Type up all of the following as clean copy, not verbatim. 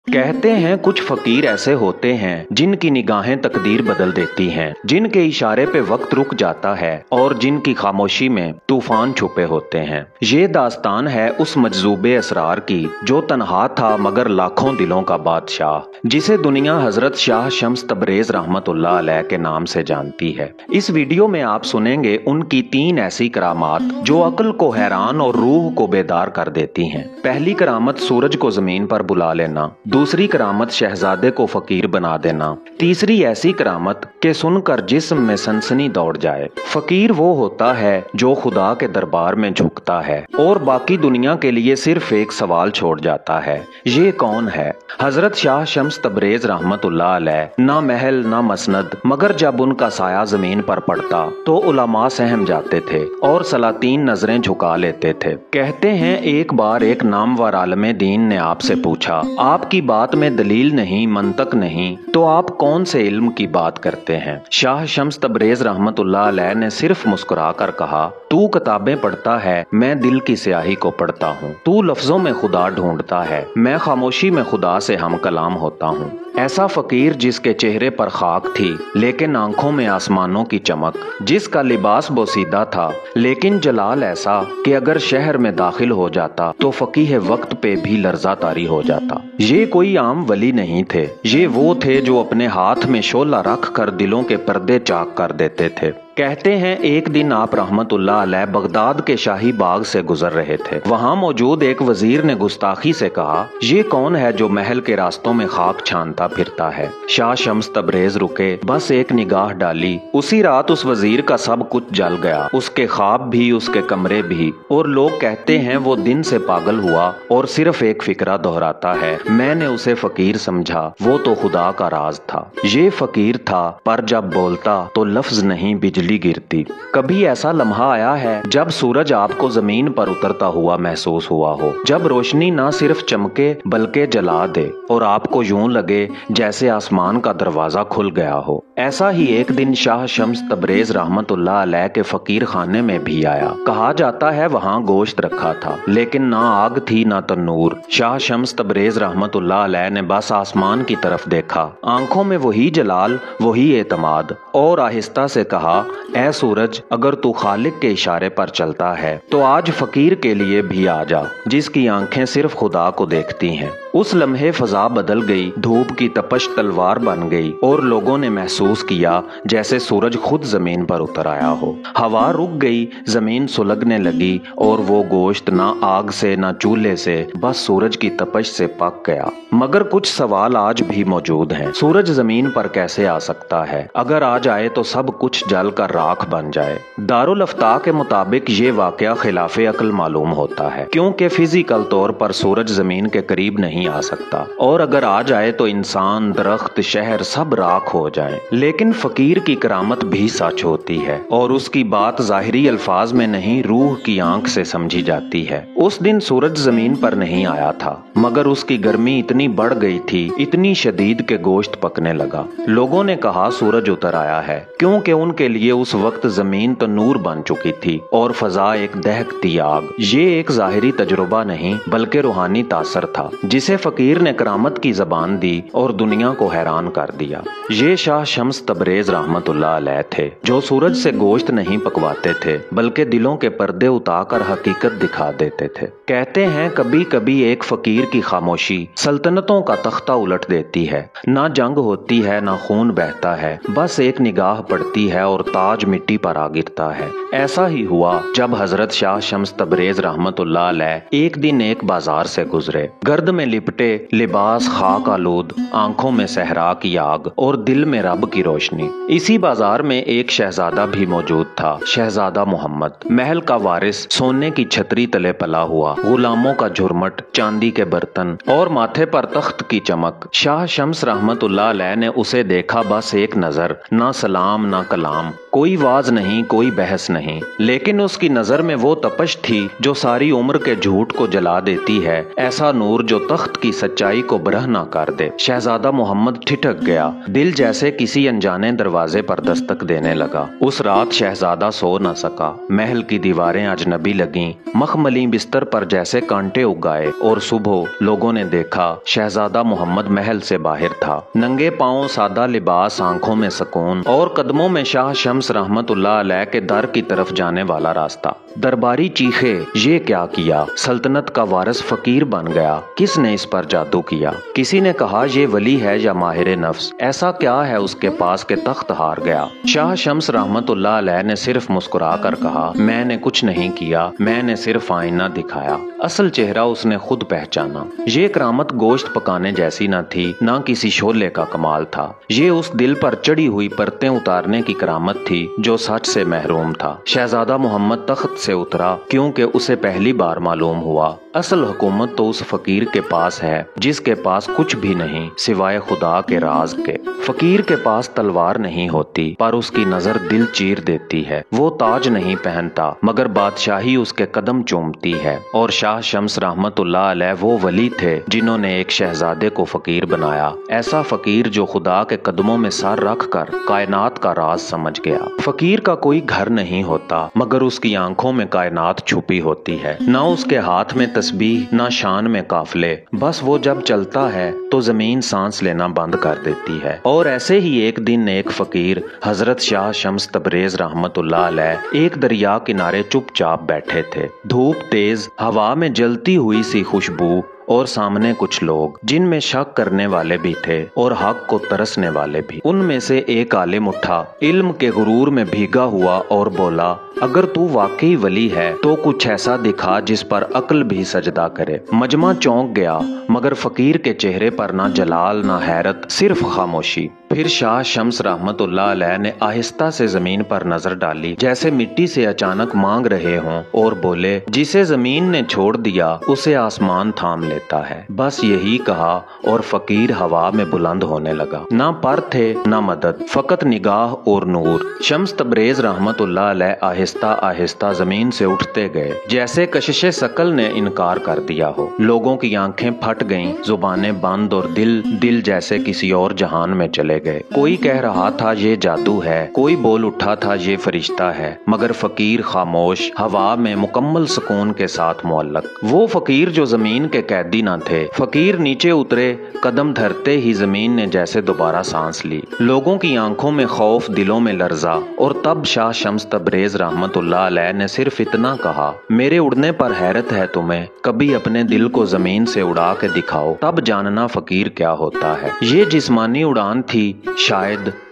कहते हैं कुछ फकीर ऐसे होते हैं जिनकी निगाहें तकदीर बदल देती हैं, जिनके इशारे पे वक्त रुक जाता है और जिनकी खामोशी में तूफान छुपे होते हैं। ये दास्तान है उस मजजूबे असरार की जो तन्हा था मगर लाखों दिलों का बादशाह, जिसे दुनिया हजरत शाह शम्स तबरेज रहमतुल्लाह अलैह के नाम से जानती है। इस वीडियो में आप सुनेंगे उनकी 3 ऐसी करामात जो अक्ल को हैरान और रूह को बेदार कर देती हैं। पहली करामत सूरज को जमीन पर बुला लेना, दूसरी करामत शहजादे को फकीर बना देना, तीसरी ऐसी करामत के सुनकर जिस्म में सनसनी दौड़ जाए। फकीर वो होता है जो खुदा के दरबार में झुकता है और बाकी दुनिया के लिए सिर्फ एक सवाल छोड़ जाता है, ये कौन है? हजरत शाह शम्स तबरेज रहमतुल्लाह अलैह, ना महल ना मसनद, मगर जब उनका साया जमीन पर पड़ता तो उलमा सहम जाते थे और सलातीन नजरें झुका लेते थे। कहते हैं एक बार एक नामवर आलमे दीन ने आपसे पूछा, आपकी बात में दलील नहीं, मंतक नहीं, तो आप कौन से इल्म की बात करते हैं? शाह शम्स तबरेज रहमतुल्लाह अलैह ने सिर्फ मुस्कुरा कर कहा, तू किताबें पढ़ता है, मैं दिल की स्याही को पढ़ता हूँ। तू लफ्जों में खुदा ढूंढता है, मैं खामोशी में खुदा से हम कलाम होता हूँ। ऐसा फकीर जिसके चेहरे पर खाक थी लेकिन आंखों में आसमानों की चमक, जिसका लिबास बोसीदा था लेकिन जलाल ऐसा कि अगर शहर में दाखिल हो जाता तो फकीह वक्त पे भी लर्जा तारी हो जाता। ये कोई आम वली नहीं थे, ये वो थे जो अपने हाथ में शोला रख कर दिलों के पर्दे चाक कर देते थे। कहते हैं एक दिन आप रहमतुल्लाह अलैह बगदाद के शाही बाग से गुजर रहे थे। वहां मौजूद एक वजीर ने गुस्ताखी से कहा, ये कौन है जो महल के रास्तों में खाक छानता फिरता है? शाह शम्स तबरेज रुके, बस एक निगाह डाली। उसी रात उस वजीर का सब कुछ जल गया, उसके ख्वाब भी, उसके कमरे भी। और लोग कहते हैं वो दिन से पागल हुआ और सिर्फ एक फिक्रा दोहराता है, मैंने उसे फकीर समझा, वो तो खुदा का राज था। ये फकीर था पर जब बोलता तो लफ्ज नहीं बिजली गिरती। कभी ऐसा लम्हा आया है जब सूरज आपको जमीन पर उतरता हुआ महसूस हुआ हो, जब रोशनी ना सिर्फ चमके बल्कि जला दे और आपको यूं लगे जैसे आसमान का दरवाजा खुल गया हो? ऐसा ही एक दिन शाह शम्स तबरेज रहमतुल्लाह अलैह के फकीर खाने में भी आया। कहा जाता है वहां गोश्त रखा था लेकिन ना आग थी ना तन्नूर। शाह शम्स तबरेज रहमतुल्लाह अलैह ने बस आसमान की तरफ देखा, आंखों में वही जलाल, वही एतमाद, और आहिस्ता से कहा, ऐ सूरज, अगर तू खालिक के इशारे पर चलता है तो आज फकीर के लिए भी आ जा, जिसकी आंखें सिर्फ खुदा को देखती हैं। उस लम्हे फजा बदल गई, धूप की तपश तलवार बन गई और लोगों ने महसूस किया जैसे सूरज खुद जमीन पर उतर आया हो। हवा रुक गई, जमीन सुलगने लगी और वो गोश्त ना आग से ना चूल्हे से, बस सूरज की तपश से पक गया। मगर कुछ सवाल आज भी मौजूद हैं। सूरज जमीन पर कैसे आ सकता है? अगर आ जाए तो सब कुछ जल कर राख बन जाए। दारुल अफ्ता के मुताबिक ये वाकया खिलाफे अक्ल मालूम होता है, क्योंकि फिजिकल तौर पर सूरज जमीन के करीब नहीं आ सकता और अगर आ जाए तो इंसान, दरख्त, शहर सब राख हो जाएं। लेकिन फकीर की करामत भी सच होती है और उसकी बात जाहिरी अल्फाज में नहीं, रूह की आंख से समझी जाती है। उस दिन सूरज जमीन पर नहीं आया था मगर उसकी गर्मी इतनी बढ़ गई थी, इतनी शदीद के गोश्त पकने लगा। लोगों ने कहा सूरज उतर आया है, क्योंकि उनके लिए उस वक्त जमीन तो नूर बन चुकी थी और फजा एक दहकती आग। ये एक जाहिरी तजुर्बा नहीं बल्कि रूहानी तासर था, जिसे फकीर ने करामत की जबान दी और दुनिया को हैरान कर दिया। ये शाह शम्स तबरेज रहमतुल्लाह अलैह थे जो सूरज से गोश्त नहीं पकवाते थे बल्कि दिलों के पर्दे उतारकर हकीकत दिखा देते थे। कहते हैं कभी कभी एक फकीर की खामोशी सल्तनतों का तख्ता उलट देती है। ना जंग होती है ना खून बहता है, बस एक निगाह पड़ती है और ताज मिट्टी पर आ गिरता है। ऐसा ही हुआ जब हजरत शाह शम्स तबरेज रहमतुल्लाह अलैह एक दिन एक बाजार से गुजरे। गर्द में लिपटे लिबास खाक आलूद, आंखों में सहरा की आग और दिल में रब की रोशनी। इसी बाजार में एक शहजादा भी मौजूद था, शहजादा मोहम्मद। महल का वारिस, सोने की छतरी तले पला हुआ, गुलामों का झुरमट, चांदी के बर्तन और माथे पर तख्त की चमक। शाह शम्स रहमतुल्लाह अलैह ने उसे देखा, बस एक नजर, ना सलाम ना कलाम, कोई वाज नहीं, कोई बहस नहीं। नहीं, लेकिन उसकी नजर में वो तपश थी जो सारी उम्र के झूठ को जला देती है, ऐसा नूर जो तख्त की सच्चाई को बरह ना कर दे। शहजादा मोहम्मद ठिठक गया, दिल जैसे किसी अनजाने दरवाजे पर दस्तक देने लगा। उस रात शहजादा सो न सका। महल की दीवारें अजनबी लगीं, मखमली बिस्तर पर जैसे कांटे उगाए, और सुबह लोगों ने देखा शहजादा मोहम्मद महल से बाहर था। नंगे पांव, सादा लिबास, आंखों में सुकून और कदमों में शाह शम्स रहमतुल्लाह अलैह के दर की तरफ जाने वाला रास्ता। दरबारी चीखे, ये क्या किया? सल्तनत का वारिस फकीर बन गया, किसने इस पर जादू किया? किसी ने कहा ये वली है या माहिर नफ्स, ऐसा क्या है उसके पास के तख्त हार गया? शाह शम्स रहमतुल्लाह अलैह ने सिर्फ मुस्कुरा कर कहा, मैंने कुछ नहीं किया, मैंने सिर्फ आईना दिखाया। असल चेहरा उसने खुद पहचाना। ये करामत गोश्त पकाने जैसी न थी, न किसी शोले का कमाल था। ये उस दिल पर चढ़ी हुई परतें उतारने की करामत थी जो सच से महरूम था। शहजादा मोहम्मद तख्त से उतरा क्योंकि उसे पहली बार मालूम हुआ असल हुकूमत तो उस फकीर के पास है जिसके पास कुछ भी नहीं सिवाय खुदा के राज के। फकीर के पास तलवार नहीं होती पर उसकी नजर दिल चीर देती है। वो ताज नहीं पहनता मगर बादशाही उसके कदम चूमती है। और शाह शम्स रहमतुल्लाह अलैह वो वली थे जिन्होंने एक शहजादे को फकीर बनाया, ऐसा फकीर जो खुदा के कदमों में सर रख कर कायनात का राज समझ गया। फकीर का कोई घर नहीं होता मगर उसकी आंखों में कायनात छुपी होती है। न उसके हाथ में तस्बीह न शान में काफले, बस वो जब चलता है तो जमीन सांस लेना बंद कर देती है। और ऐसे ही एक दिन एक फकीर हजरत शाह शम्स तबरेज रहमतुल्लाह अलैह एक दरिया किनारे चुपचाप बैठे थे। धूप तेज, हवा में जलती हुई सी खुशबू और सामने कुछ लोग जिनमें शक करने वाले भी थे और हक को तरसने वाले भी। उनमें से एक आलिम उठा, इल्म के गुरूर में भीगा हुआ और बोला, अगर तू वाकई वली है तो कुछ ऐसा दिखा जिस पर अक्ल भी सजदा करे। मजमा चौंक गया मगर फकीर के चेहरे पर ना जलाल ना हैरत, सिर्फ खामोशी। फिर शाह शम्स रहमतुल्लाह अलैह ने आहिस्ता से जमीन पर नजर डाली जैसे मिट्टी से अचानक मांग रहे हों और बोले, जिसे जमीन ने छोड़ दिया उसे आसमान थाम लेता है। बस यही कहा और फकीर हवा में बुलंद होने लगा। ना पर थे ना मदद, फकत निगाह और नूर। शम्स तबरेज रहमतुल्लाह अलैह आहिस्ता आहिस्ता जमीन से उठते गए जैसे कशिशे शकल ने इनकार कर दिया हो। लोगों की आंखें फट गईं, जुबानें बंद और दिल जैसे किसी और जहान में चले गए। कोई कह रहा था ये जादू है, कोई बोल उठा था ये फरिश्ता है, मगर फकीर खामोश, हवा में मुकम्मल सुकून के साथ मुअल्लक। वो फकीर जो जमीन के कैदी न थे। फकीर नीचे उतरे, कदम धरते ही जमीन ने जैसे दोबारा सांस ली। लोगों की आंखों में खौफ, दिलों में लर्जा। और तब शाह शम्स तबरेज रहमतुल्लाह अलैह ने सिर्फ इतना कहा, मेरे उड़ने पर हैरत है तुम्हें, कभी अपने दिल को जमीन से उड़ा के दिखाओ, तब जानना फकीर क्या होता है। ये जिस्मानी उड़ान थी,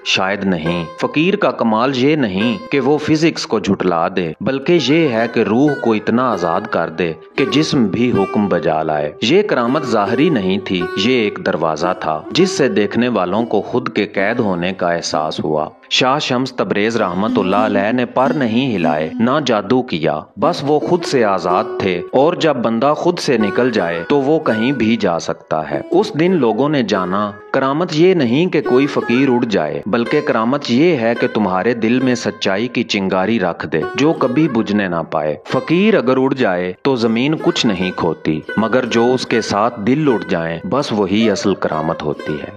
शायद नहीं। फकीर का कमाल ये नहीं कि वो फिजिक्स को झुटला दे, बल्कि ये है कि रूह को इतना आजाद कर दे कि जिस्म भी हुक्म बजा लाए। ये करामत जाहरी नहीं थी, ये एक दरवाजा था जिससे देखने वालों को खुद के कैद होने का एहसास हुआ। शाह शम्स तबरेज रहमतुल्लाह अलैह ने पर नहीं हिलाए, ना जादू किया, बस वो खुद से आजाद थे। और जब बंदा खुद से निकल जाए तो वो कहीं भी जा सकता है। उस दिन लोगों ने जाना, करामत ये नहीं कि कोई फकीर उड़ जाए, बल्कि करामत ये है कि तुम्हारे दिल में सच्चाई की चिंगारी रख दे जो कभी बुझने ना पाए। फकीर अगर उड़ जाए तो जमीन कुछ नहीं खोती, मगर जो उसके साथ दिल उड़ जाए बस वही असल करामत होती है।